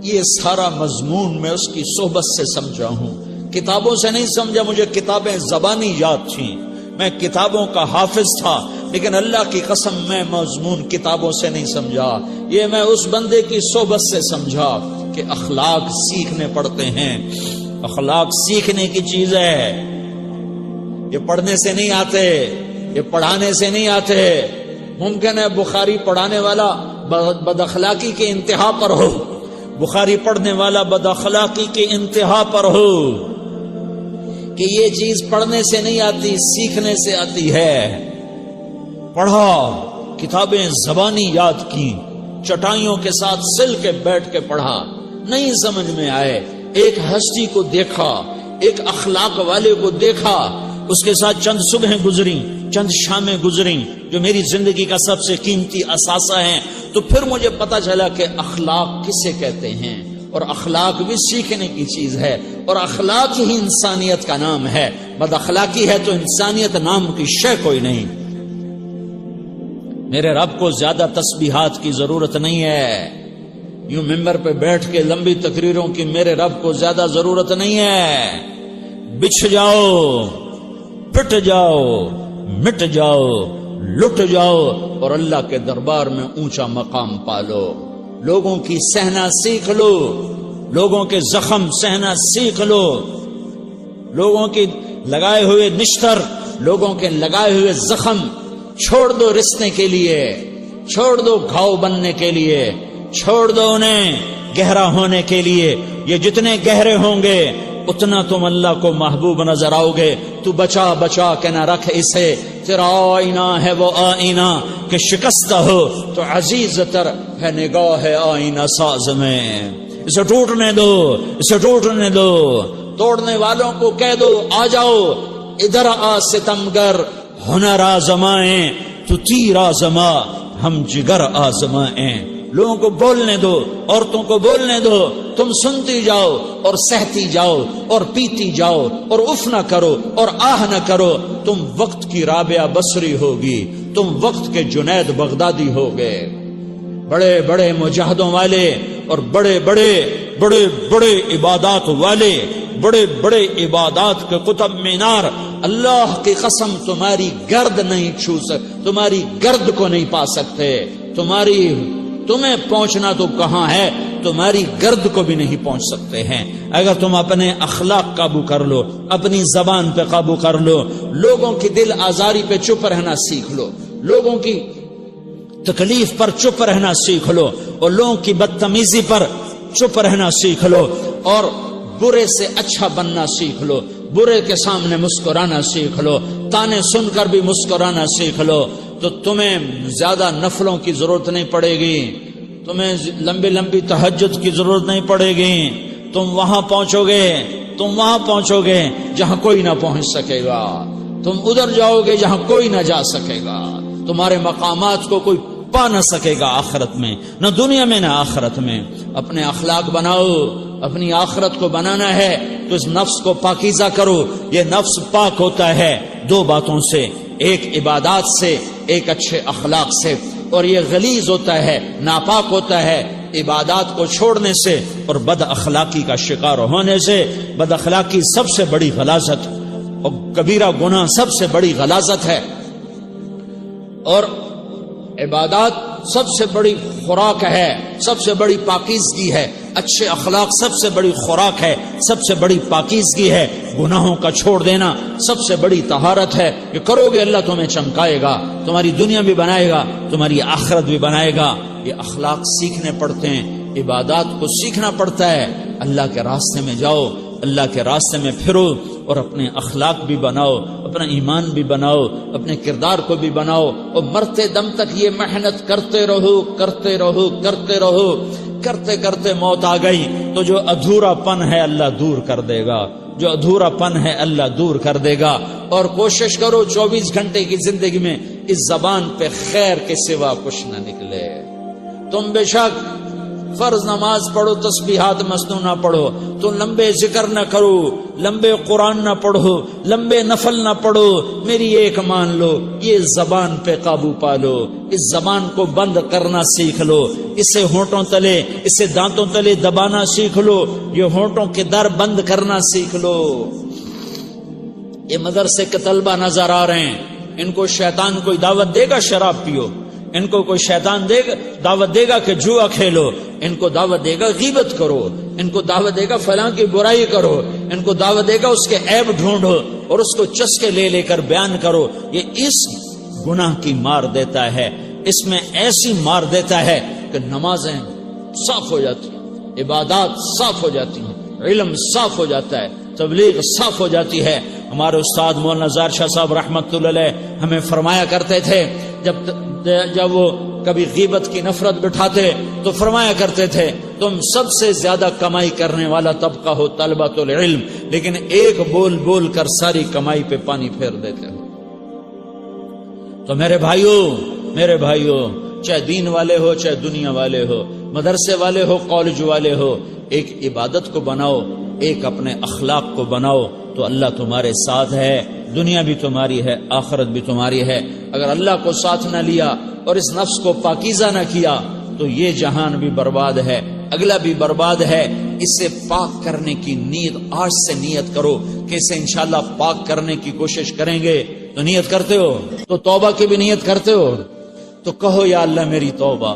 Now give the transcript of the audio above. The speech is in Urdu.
یہ سارا مضمون میں اس کی صحبت سے سمجھا ہوں، کتابوں سے نہیں سمجھا۔ مجھے کتابیں زبانی یاد تھیں، میں کتابوں کا حافظ تھا، لیکن اللہ کی قسم میں مضمون کتابوں سے نہیں سمجھا، یہ میں اس بندے کی صحبت سے سمجھا کہ اخلاق سیکھنے پڑتے ہیں۔ اخلاق سیکھنے کی چیز ہے، یہ پڑھنے سے نہیں آتے، یہ پڑھانے سے نہیں آتے۔ ممکن ہے بخاری پڑھانے والا بد اخلاقی کے انتہا پر ہو، بخاری پڑھنے والا بد اخلاقی کے انتہا پر ہو، کہ یہ چیز پڑھنے سے نہیں آتی، سیکھنے سے آتی ہے۔ پڑھا، کتابیں زبانی یاد کی، چٹائیوں کے ساتھ سل کے بیٹھ کے پڑھا، نہیں سمجھ میں آئے، ایک ہستی کو دیکھا، ایک اخلاق والے کو دیکھا، اس کے ساتھ چند صبحیں گزری، چند شامیں گزری جو میری زندگی کا سب سے قیمتی اثاثہ ہیں، تو پھر مجھے پتا چلا کہ اخلاق کسے کہتے ہیں، اور اخلاق بھی سیکھنے کی چیز ہے، اور اخلاق ہی انسانیت کا نام ہے۔ بد اخلاقی ہے تو انسانیت نام کی شے کوئی نہیں۔ میرے رب کو زیادہ تسبیحات کی ضرورت نہیں ہے، یوں ممبر پہ بیٹھ کے لمبی تقریروں کی میرے رب کو زیادہ ضرورت نہیں ہے۔ بچھ جاؤ، پٹ جاؤ، مٹ جاؤ، لٹ جاؤ، اور اللہ کے دربار میں اونچا مقام پالو۔ لوگوں کی سہنا سیکھ لو، لوگوں کے زخم سہنا سیکھ لو، لوگوں کی لگائے ہوئے نشتر، لوگوں کے لگائے ہوئے زخم چھوڑ دو رسنے کے لیے، چھوڑ دو گھاؤ بننے کے لیے، چھوڑ دو انہیں گہرا ہونے کے لیے۔ یہ جتنے گہرے ہوں گے اتنا تم اللہ کو محبوب نظر آؤ گے۔ تو بچا بچا کے نہ رکھ اسے، تیرا آئینہ ہے وہ آئینہ کہ شکستہ ہو تو عزیز تر ہے نگاہ آئینہ ساز میں۔ اسے ٹوٹنے دو، اسے ٹوٹنے دو۔ توڑنے والوں کو کہہ دو آ جاؤ، ادھر آ ستمگر، ہنر آزمائیں تو تیر آزما، ہم جگر آزمائیں۔ لوگوں کو بولنے دو، عورتوں کو بولنے دو، تم سنتی جاؤ اور سہتی جاؤ اور پیتی جاؤ اور اف نہ کرو اور آہ نہ کرو۔ تم وقت کی رابعہ بصری ہوگی، تم وقت کے جنید بغدادی ہوگے۔ بڑے بڑے مجاہدوں والے اور بڑے بڑے بڑے بڑے عبادات والے، بڑے بڑے عبادات کے قطب مینار، اللہ کی قسم تمہاری گرد نہیں چھو سکتے، تمہاری گرد کو نہیں پا سکتے۔ تمہیں پہنچنا تو کہاں ہے، تمہاری گرد کو بھی نہیں پہنچ سکتے ہیں۔ اگر تم اپنے اخلاق قابو کر لو، اپنی زبان پہ قابو کر لو، لوگوں کی دل آزاری پہ چپ رہنا سیکھ لو، لوگوں کی تکلیف پر چپ رہنا سیکھ لو، اور لوگوں کی بدتمیزی پر چپ رہنا سیکھ لو، اور برے سے اچھا بننا سیکھ لو، برے کے سامنے مسکرانا سیکھ لو، تانے سن کر بھی مسکرانا سیکھ لو، تو تمہیں زیادہ نفلوں کی ضرورت نہیں پڑے گی، تمہیں لمبی لمبی تہجد کی ضرورت نہیں پڑے گی۔ تم وہاں پہنچو گے جہاں کوئی نہ پہنچ سکے گا، تم ادھر جاؤ گے جہاں کوئی نہ جا سکے گا، تمہارے مقامات کو کوئی پا نہ سکے گا آخرت میں، نہ دنیا میں نہ آخرت میں۔ اپنے اخلاق بناؤ، اپنی آخرت کو بنانا ہے تو اس نفس کو پاکیزہ کرو۔ یہ نفس پاک ہوتا ہے دو باتوں سے، ایک عبادات سے، ایک اچھے اخلاق سے، اور یہ غلیظ ہوتا ہے، ناپاک ہوتا ہے عبادات کو چھوڑنے سے اور بد اخلاقی کا شکار ہونے سے۔ بد اخلاقی سب سے بڑی غلاظت اور کبیرہ گناہ سب سے بڑی غلاظت ہے، اور عبادات سب سے بڑی خوراک ہے، سب سے بڑی پاکیزگی ہے۔ اچھے اخلاق سب سے بڑی خوراک ہے، سب سے بڑی پاکیزگی ہے۔ گناہوں کا چھوڑ دینا سب سے بڑی طہارت ہے۔ یہ کرو گے اللہ تمہیں چمکائے گا، تمہاری دنیا بھی بنائے گا، تمہاری آخرت بھی بنائے گا۔ یہ اخلاق سیکھنے پڑتے ہیں، عبادات کو سیکھنا پڑتا ہے۔ اللہ کے راستے میں جاؤ، اللہ کے راستے میں پھرو، اور اپنے اخلاق بھی بناؤ، اپنا ایمان بھی بناؤ، اپنے کردار کو بھی بناؤ، اور مرتے دم تک یہ محنت کرتے رہو کرتے رہو کرتے رہو۔ کرتے کرتے موت آ گئی تو جو ادھورا پن ہے اللہ دور کر دے گا، جو ادھورا پن ہے اللہ دور کر دے گا۔ اور کوشش کرو 24 گھنٹے کی زندگی میں اس زبان پہ خیر کے سوا کچھ نہ نکلے۔ تم بے شک فرض نماز پڑھو تسبیحات مسنونہ پڑھو تو لمبے ذکر نہ کرو، لمبے قرآن نہ پڑھو، لمبے نفل نہ پڑھو، میری ایک مان لو، یہ زبان پہ قابو پالو، اس زبان کو بند کرنا سیکھ لو، اسے ہونٹوں تلے، اسے دانتوں تلے دبانا سیکھ لو، یہ ہونٹوں کے در بند کرنا سیکھ لو۔ یہ مدرسے کے طلبہ نظر آ رہے ہیں، ان کو شیطان کوئی دعوت دے گا شراب پیو، ان کو کوئی شیطان دعوت دے گا کہ جوا کھیلو، ان کو دعوت دے گا غیبت کرو، ان کو دعوت دے گا فلاں کی برائی کرو، ان کو دعوت دے گا اس کے عیب ڈھونڈو اور اس کو چسکے لے لے کر بیان کرو۔ یہ اس گناہ کی مار دیتا ہے، اس میں ایسی مار دیتا ہے کہ نمازیں صاف ہو جاتی ہیں، عبادات صاف ہو جاتی ہیں، علم صاف ہو جاتا ہے، تبلیغ صاف ہو جاتی ہے۔ ہمارے استاد مولانا زار شاہ صاحب رحمت اللہ علیہ ہمیں فرمایا کرتے تھے، جب وہ کبھی غیبت کی نفرت بٹھاتے تو فرمایا کرتے تھے تم سب سے زیادہ کمائی کرنے والا طبقہ ہو طلبۃ العلم، لیکن ایک بول بول کر ساری کمائی پہ پانی پھیر دیتے ہو۔ تو میرے بھائیوں چاہے دین والے ہو چاہے دنیا والے ہو، مدرسے والے ہو کالج والے ہو، ایک عبادت کو بناؤ، ایک اپنے اخلاق کو بناؤ تو اللہ تمہارے ساتھ ہے، دنیا بھی تمہاری ہے، آخرت بھی تمہاری ہے۔ اگر اللہ کو ساتھ نہ لیا اور اس نفس کو پاکیزہ نہ کیا تو یہ جہان بھی برباد ہے، اگلا بھی برباد ہے۔ اسے پاک کرنے کی نیت آج سے نیت کرو کہ اسے انشاءاللہ پاک کرنے کی کوشش کریں گے۔ تو نیت کرتے ہو تو توبہ کی بھی نیت کرتے ہو تو کہو یا اللہ میری توبہ،